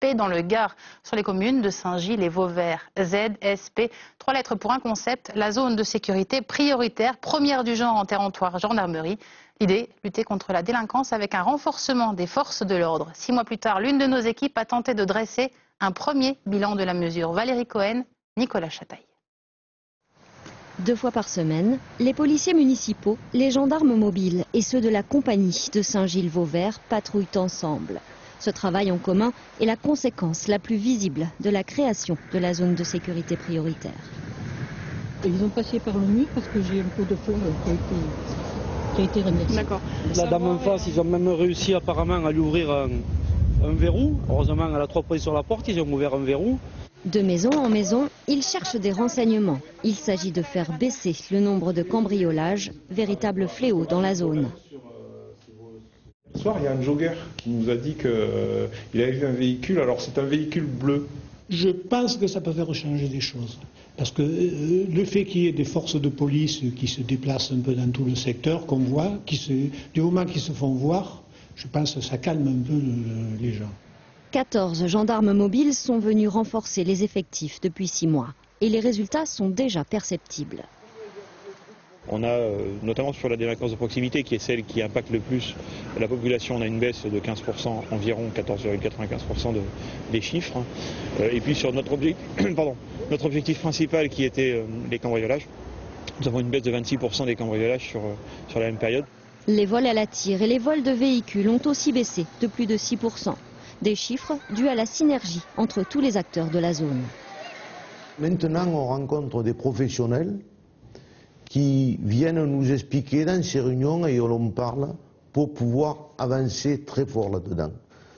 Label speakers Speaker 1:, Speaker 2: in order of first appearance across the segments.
Speaker 1: ZSP dans le Gard, sur les communes de Saint-Gilles et Vauvert. ZSP, 3 lettres pour un concept, la zone de sécurité prioritaire, première du genre en territoire gendarmerie. L'idée, lutter contre la délinquance avec un renforcement des forces de l'ordre. 6 mois plus tard, l'une de nos équipes a tenté de dresser un premier bilan de la mesure. Valérie Cohen, Nicolas Chataille.
Speaker 2: 2 fois par semaine, les policiers municipaux, les gendarmes mobiles et ceux de la compagnie de Saint-Gilles-Vauvert patrouillent ensemble. Ce travail en commun est la conséquence la plus visible de la création de la zone de sécurité prioritaire.
Speaker 3: Ils ont passé par le mur parce que j'ai un pot de fleurs qui a été remercié.
Speaker 1: D'accord.
Speaker 4: La dame en face, ils ont même réussi apparemment à lui ouvrir un verrou. Heureusement, elle a 3 prises sur la porte, ils ont ouvert un verrou.
Speaker 2: De maison en maison, ils cherchent des renseignements. Il s'agit de faire baisser le nombre de cambriolages, véritable fléau dans la zone.
Speaker 5: Ce soir, il y a un jogger qui nous a dit qu'il avait vu un véhicule. Alors c'est un véhicule bleu.
Speaker 6: Je pense que ça peut faire changer des choses. Parce que le fait qu'il y ait des forces de police qui se déplacent un peu dans tout le secteur, qu'on voit, du moment qu'ils se font voir, je pense que ça calme un peu les gens.
Speaker 2: 14 gendarmes mobiles sont venus renforcer les effectifs depuis 6 mois. Et les résultats sont déjà perceptibles.
Speaker 7: On a, notamment sur la délinquance de proximité, qui est celle qui impacte le plus la population, on a une baisse de 15%, environ 14,95% des chiffres. Et puis sur notre objectif principal qui était les cambriolages, nous avons une baisse de 26% des cambriolages sur la même période.
Speaker 2: Les vols à la tire et les vols de véhicules ont aussi baissé de plus de 6%. Des chiffres dus à la synergie entre tous les acteurs de la zone.
Speaker 8: Maintenant, on rencontre des professionnels qui viennent nous expliquer dans ces réunions et on en parle pour pouvoir avancer très fort là-dedans.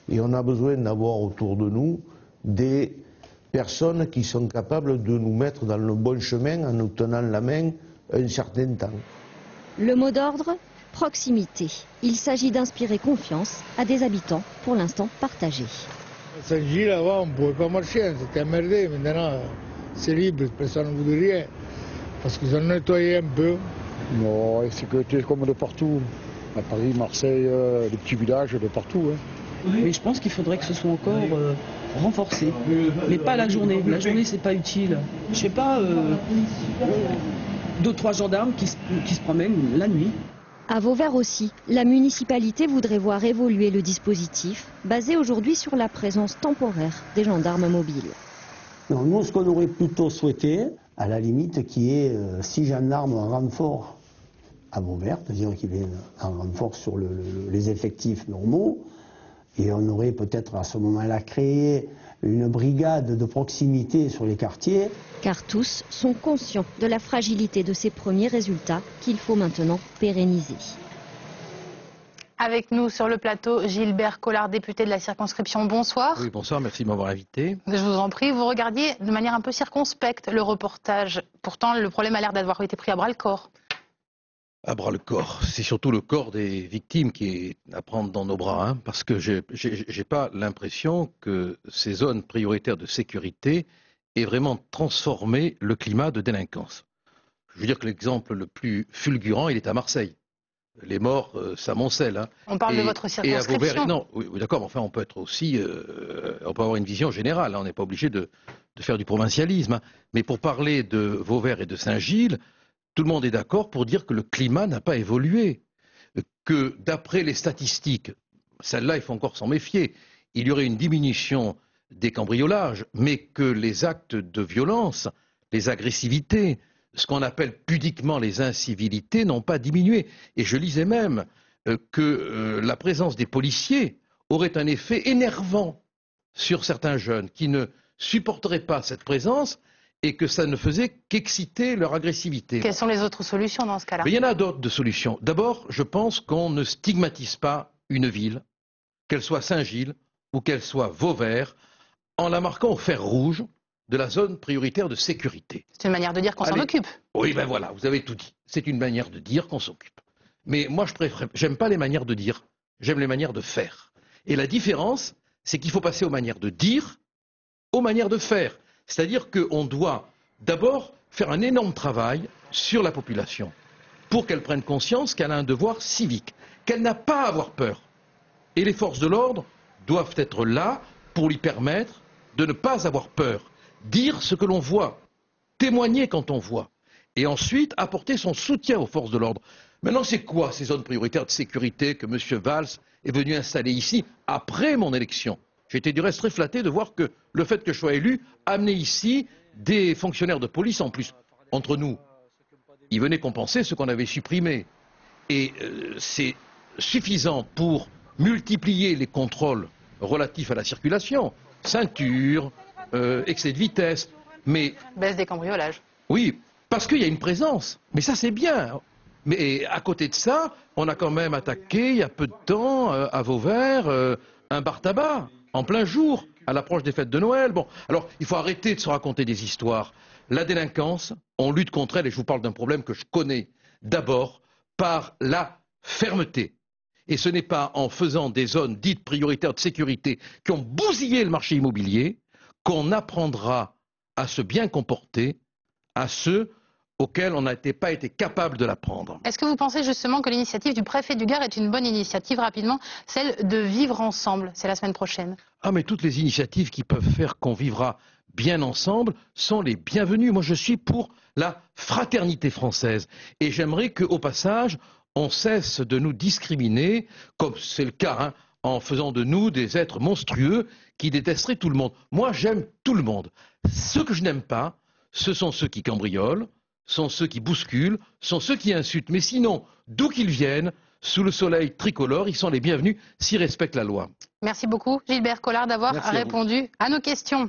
Speaker 8: Et on a besoin d'avoir autour de nous des personnes qui sont capables de nous mettre dans le bon chemin en nous tenant la main un certain temps.
Speaker 2: Le mot d'ordre ? Proximité. Il s'agit d'inspirer confiance à des habitants pour l'instant partagés.
Speaker 9: Saint-Gilles, avant, on ne pouvait pas marcher, c'était emmerdé. Maintenant, c'est libre, personne ne voulait rien. Parce qu'ils ont nettoyé un peu.
Speaker 10: Non, la sécurité comme de partout. À Paris, Marseille, les petits villages, de partout. Hein.
Speaker 3: Mais je pense qu'il faudrait que ce soit encore renforcé. Mais pas la journée. La journée, c'est pas utile. Je sais pas, 2-3 gendarmes qui se promènent la nuit.
Speaker 2: À Vauvert aussi, la municipalité voudrait voir évoluer le dispositif, basé aujourd'hui sur la présence temporaire des gendarmes mobiles.
Speaker 11: Non, nous, ce qu'on aurait plutôt souhaité, à la limite, qu'il y ait 6 gendarmes en renfort à Vauvert, c'est-à-dire qu'il y ait un renfort sur les effectifs normaux, et on aurait peut-être à ce moment-là créé une brigade de proximité sur les quartiers.
Speaker 2: Car tous sont conscients de la fragilité de ces premiers résultats qu'il faut maintenant pérenniser.
Speaker 1: Avec nous sur le plateau, Gilbert Collard, député de la circonscription. Bonsoir.
Speaker 12: Oui, bonsoir, merci de m'avoir invité.
Speaker 1: Je vous en prie, vous regardiez de manière un peu circonspecte le reportage. Pourtant, le problème a l'air d'avoir été pris à bras le corps.
Speaker 12: À bras le corps. C'est surtout le corps des victimes qui est à prendre dans nos bras, hein, parce que j'ai pas l'impression que ces zones prioritaires de sécurité aient vraiment transformé le climat de délinquance. Je veux dire que l'exemple le plus fulgurant, il est à Marseille. Les morts s'amoncellent. Hein.
Speaker 1: On parle de votre circonscription.
Speaker 12: Et à Vauvert, non, oui, d'accord, mais enfin on peut être aussi, on peut avoir une vision générale. Hein, on n'est pas obligé de faire du provincialisme. Hein. Mais pour parler de Vauvert et de Saint-Gilles, tout le monde est d'accord pour dire que le climat n'a pas évolué, que d'après les statistiques, celles-là il faut encore s'en méfier, il y aurait une diminution des cambriolages, mais que les actes de violence, les agressivités, ce qu'on appelle pudiquement les incivilités n'ont pas diminué. Et je lisais même que la présence des policiers aurait un effet énervant sur certains jeunes qui ne supporteraient pas cette présence et que ça ne faisait qu'exciter leur agressivité.
Speaker 1: Quelles sont les autres solutions dans ce cas-là?
Speaker 12: Il y en a d'autres de solutions. D'abord, je pense qu'on ne stigmatise pas une ville, qu'elle soit Saint-Gilles ou qu'elle soit Vauvert, en la marquant au fer rouge de la zone prioritaire de sécurité.
Speaker 1: C'est une manière de dire qu'on s'en occupe.
Speaker 12: Oui, ben voilà, vous avez tout dit. C'est une manière de dire qu'on s'occupe. Mais moi, j'aime pas les manières de dire, j'aime les manières de faire. Et la différence, c'est qu'il faut passer aux manières de dire, aux manières de faire. C'est-à-dire qu'on doit d'abord faire un énorme travail sur la population pour qu'elle prenne conscience qu'elle a un devoir civique, qu'elle n'a pas à avoir peur. Et les forces de l'ordre doivent être là pour lui permettre de ne pas avoir peur, dire ce que l'on voit, témoigner quand on voit, et ensuite apporter son soutien aux forces de l'ordre. Maintenant, c'est quoi ces zones prioritaires de sécurité que M. Valls est venu installer ici après mon élection? J'ai été du reste très flatté de voir que le fait que je sois élu amenait ici des fonctionnaires de police en plus. Entre nous, ils venaient compenser ce qu'on avait supprimé. Et c'est suffisant pour multiplier les contrôles relatifs à la circulation. Ceinture, excès de vitesse, mais...
Speaker 1: Baisse des cambriolages.
Speaker 12: Oui, parce qu'il y a une présence. Mais ça, c'est bien. Mais à côté de ça, on a quand même attaqué, il y a peu de temps, à Vauvert, un bar-tabac, en plein jour, à l'approche des fêtes de Noël. Bon, alors, il faut arrêter de se raconter des histoires. La délinquance, on lutte contre elle, et je vous parle d'un problème que je connais d'abord, par la fermeté. Et ce n'est pas en faisant des zones dites prioritaires de sécurité qui ont bousillé le marché immobilier qu'on apprendra à se bien comporter à ceux auxquels on n'a pas été capable de l'apprendre.
Speaker 1: Est-ce que vous pensez justement que l'initiative du préfet du Gard est une bonne initiative, rapidement, celle de vivre ensemble? C'est la semaine prochaine.
Speaker 12: Ah, mais toutes les initiatives qui peuvent faire qu'on vivra bien ensemble sont les bienvenues. Moi, je suis pour la fraternité française. Et j'aimerais qu'au passage, on cesse de nous discriminer, comme c'est le cas, en faisant de nous des êtres monstrueux qui détesteraient tout le monde. Moi, j'aime tout le monde. Ceux que je n'aime pas, ce sont ceux qui cambriolent, sont ceux qui bousculent, sont ceux qui insultent. Mais sinon, d'où qu'ils viennent, sous le soleil tricolore, ils sont les bienvenus s'ils respectent la loi.
Speaker 1: Merci beaucoup, Gilbert Collard, d'avoir répondu à nos questions.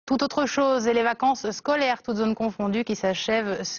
Speaker 1: Tout autre chose, et les vacances scolaires, toutes zones confondues, qui s'achèvent ce